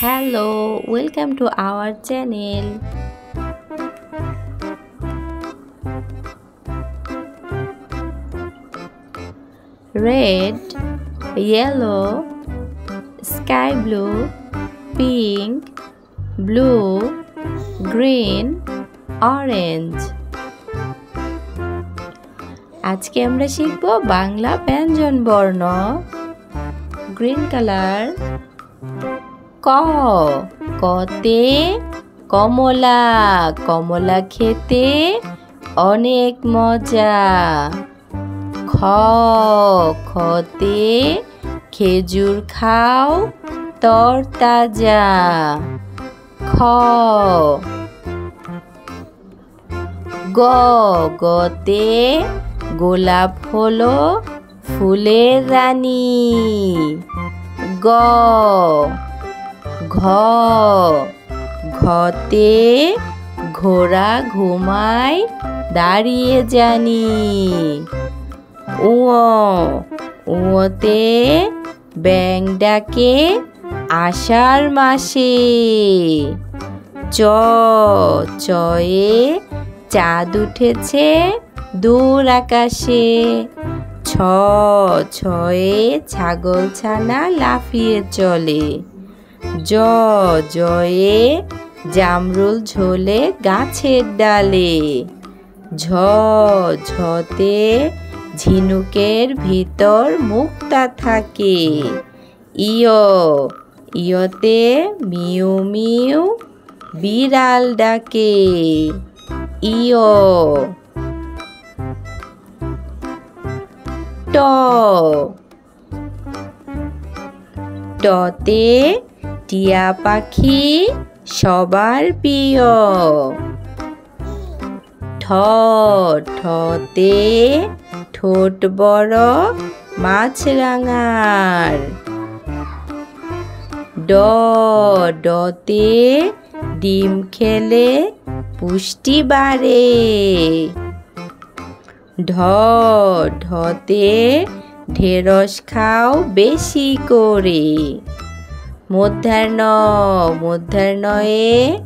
Hello, welcome to our channel. Red, yellow, sky blue, pink, blue, green, orange. আজকে আমরা শিখব বাংলা ব্যঞ্জন বর্ণ। গ্রিন কালার ক, কতে কমলা, কমলা খেতে অনেক মজা। খ, খতে খেজুর খাও তরতাজা। খ, গ, গতে গোলাপ হলো ফুলের রানী। গ, ঘ, ঘতে ঘোড়া ঘুমায় দাঁড়িয়ে জানি। উ, উতে ব্যাঙ ডাকে আষাঢ় মাসে। চ, চয়ে চাঁদ উঠেছে দূর আকাশে। ছ, ছয়ে ছাগল ছানা লাফিয়ে চলে। জ, জয়ে জামরুল ঝোলে গাছের ডালে। ঝ, ঝতে ঝিনুকের ভিতর মুক্তা থাকে। ইয়, ইয়তে মিউ মিউ বিড়াল ডাকে। ইয়, ট, টতে টিয়া পাখি সবার প্রিয়। ঠ, ঠতে ঠোঁট বড় মাছরাঙার। ড, ডতে ডিম খেলে পুষ্টি বাড়ে। ঢ, ঢতে ঢেঁড়স খাও বেশি করে। মধ্যাহ্ন, মধ্যাহ্নয়ে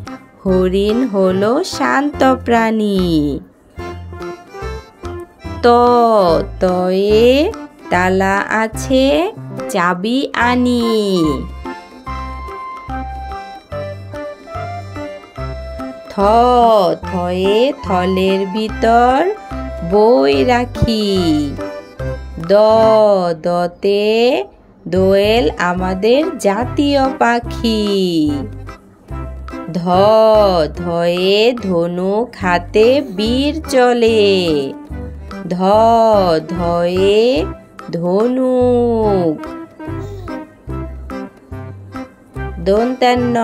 হরিণ হলো শান্ত প্রাণী। ত, তয়ে তালা আছে চাবি আনি। থ, থয়ে থলের ভিতর বই রাখি। দ, দতে দোয়েল আমাদের জাতীয় পাখি। ধ, ধয়ে ধনুক হাতে বীর চলে। ধ, ধয়ে ধনুক। দন্তান্ন,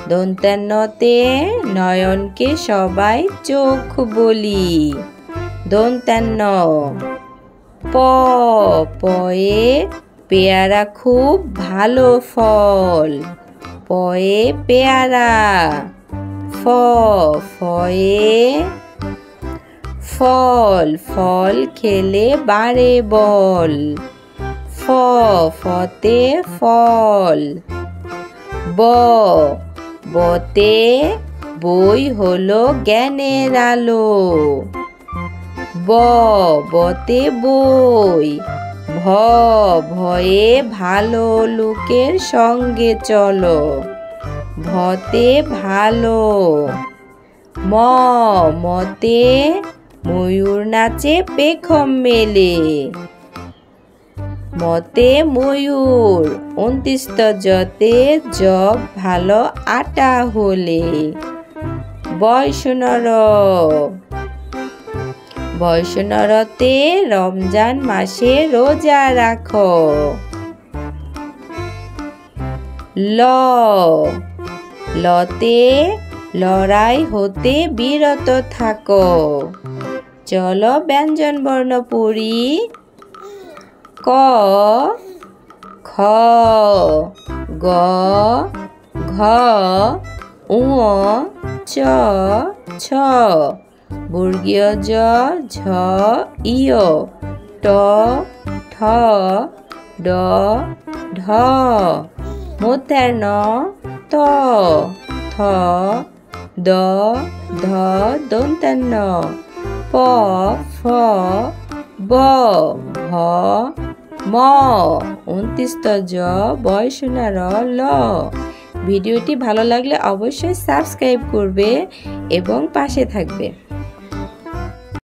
দন্তান্নতে নয়নকে সবাই চোখ বলি। দন্তান্ন। প, পয়ে পেয়ারা খুব ভালো ফল। পয়ে পেয়ারা। ফ, ফয়ে ফল, ফল খেলে বাড়ে বল। ফ, ফতে ফল। ব, বতে বই হলো জ্ঞানের আলো। ব, বতে বই। ভ, ভয়ে ভালো লোকের সঙ্গে চলো। ভতে ভালো। ম, মতে ময়ূর নাচে পেখম মেলে। মতে ময়ূর। ২৯ জতে জব ভালো আটা হলে। বয়সনর, বয়সনরতে রমজান মাসে রোজা রাখো। ল, লতে লড়াই হতে বিরত থাকো। চলো ব্যঞ্জন বর্ণ পড়ি। ক, খ, গ, ঘ, উ, চ, ছ, বর্গীয় জ, ঝ, ইয়, ট, ঠ, ড, ঢ, মূর্ধন্য ন ত থ দ ধ দন্তান্ন প ফ ব ভ ম ২৯ জ বয়সুনার ল। ভিডিওটি ভালো লাগলে অবশ্যই সাবস্ক্রাইব করবে এবং পাশে থাকবে।